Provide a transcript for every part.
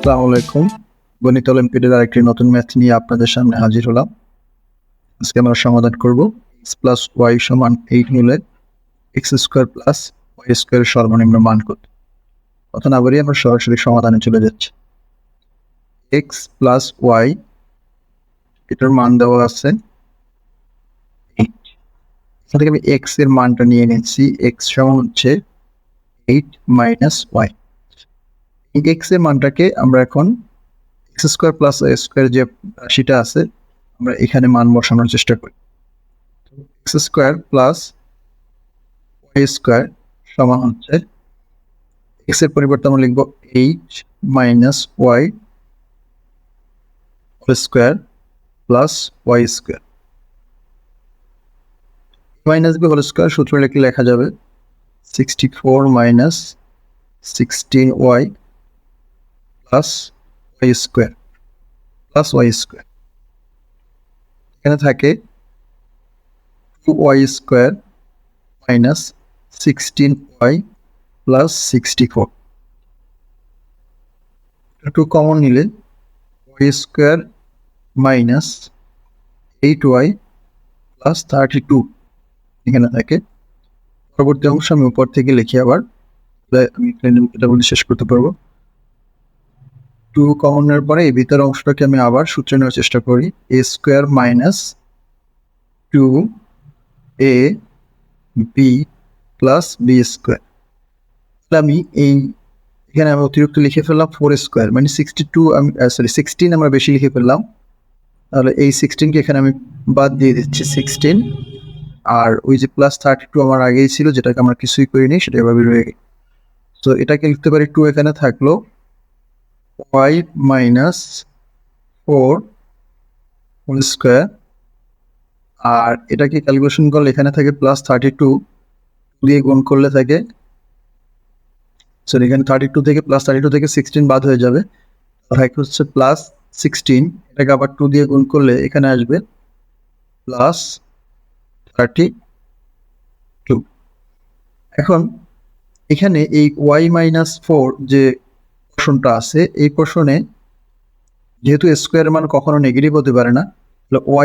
আসসালামু আলাইকুম। গণিত অলিম্পিয়াডের আরেকটি নতুন ম্যাথ নিয়ে আপনাদের সামনে হাজির হলাম। আজকে আমরা সমাধান করব x প্লাস y সমান 8 হলে x স্কোয়ার প্লাস y স্কোয়ারের সর্বনিম্ন মান কত। কথা না বাড়িয়ে আমরা সরাসরি সমাধানে চলে যাচ্ছি। x প্লাস y এটার মান দেওয়া আছে 8। এখান থেকে আমি x এর মানটা নিয়ে নিচ্ছি। x সমান হচ্ছে 8 মাইনাস y। এই x এর মানটাকে আমরা এখন x square plus y square যে রাশিটা আছে আমরা এখানে মান বসানোর চেষ্টা করি। x square plus y square সমান হচ্ছে x এর পরিবর্তে আমরা লিখব 8 minus y whole square plus y square. Minus b whole square সূত্র লিখে লেখা যাবে 64 minus 16y plus y square plus y square. এখানে থাকে 2y square minus 16y plus 64। Two common নিলে y square minus 8y plus 32 এখানে থাকে। পরবর্তী অংশ আমি উপর থেকে লিখি আবার, আমি এটা বলে শেষ করতে পারবো। 2 কমনের পরে এই ভিতরের অংশটাকে আমি আবার সূত্রে নেওয়ার চেষ্টা করি। a square minus 2ab plus b square. আমি এখানে আমি অতিরিক্ত লিখে ফেললাম 4 স্কোয়ার মানে 62, আমি 16 আমরা বেশি লিখে ফেললাম। তাহলে এই 16কে এখানে আমি বাদ দিয়ে দিচ্ছি 16, আর ওই যে প্লাস 32 আমার আগেই ছিল যেটাকে আমরা কিছুই করিনি সেটা এভাবে রয়ে গেল। তো এটাকে লিখতে পারি 2 এখানে থাকলো y মাইনাস 4 হোল স্কোয়ার, আর এটাকে ক্যালকুলেশন করলে এখানে থাকে প্লাস 32 দিয়ে গুণ করলে থাকে, সরি এখানে 32 থেকে প্লাস 32 থেকে 16 বাদ হয়ে যাবে, থাকে হচ্ছে প্লাস 16। এটাকে আবার 2 দিয়ে গুণ করলে এখানে আসবে প্লাস 32। এখন এখানে এই y মাইনাস 4 যে পোর্শনটা আছে এই পোর্শনে যেহেতু স্কোয়ারের মান কখনো নেগেটিভ হতে পারে না,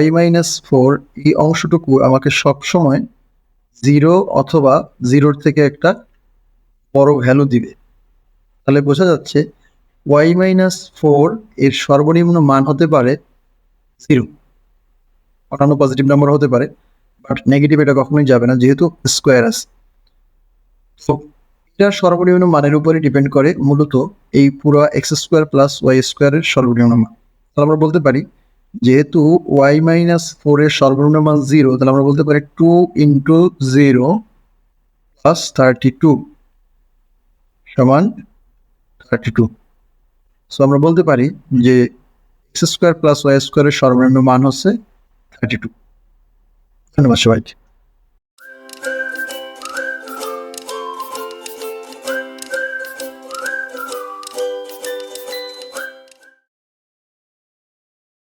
y মাইনাস 4 এই অংশটুকু আমাকে সবসময় 0 অথবা 0 থেকে একটা বড় ভ্যালু দিবে। তাহলে বোঝা যাচ্ছে y মাইনাস 4 এর সর্বনিম্ন মান হতে পারে 0, অন্যান্য পজিটিভ নাম্বার হতে পারে, বাট নেগেটিভ এটা কখনোই যাবে না যেহেতু স্কোয়ার আছে। তো এটার সর্বনিম্ন মানের উপরে ডিপেন্ড করে মূলত এই পুরো এক্স স্কোয়ার প্লাস ওয়াই স্কোয়ারের সর্বনিম্ন মান। তাহলে আমরা বলতে পারি যেহেতু ওয়াই মাইনাস 4 এর সর্বনিম্ন মান 0, তাহলে আমরা বলতে পারি 2 ইন্টু 0 প্লাস 32 সমান 32। সো আমরা বলতে পারি যে এক্স স্কোয়ার প্লাস ওয়াই স্কোয়ারের সর্বনিম্ন মান হচ্ছে 32। ধন্যবাদ সবাইকে।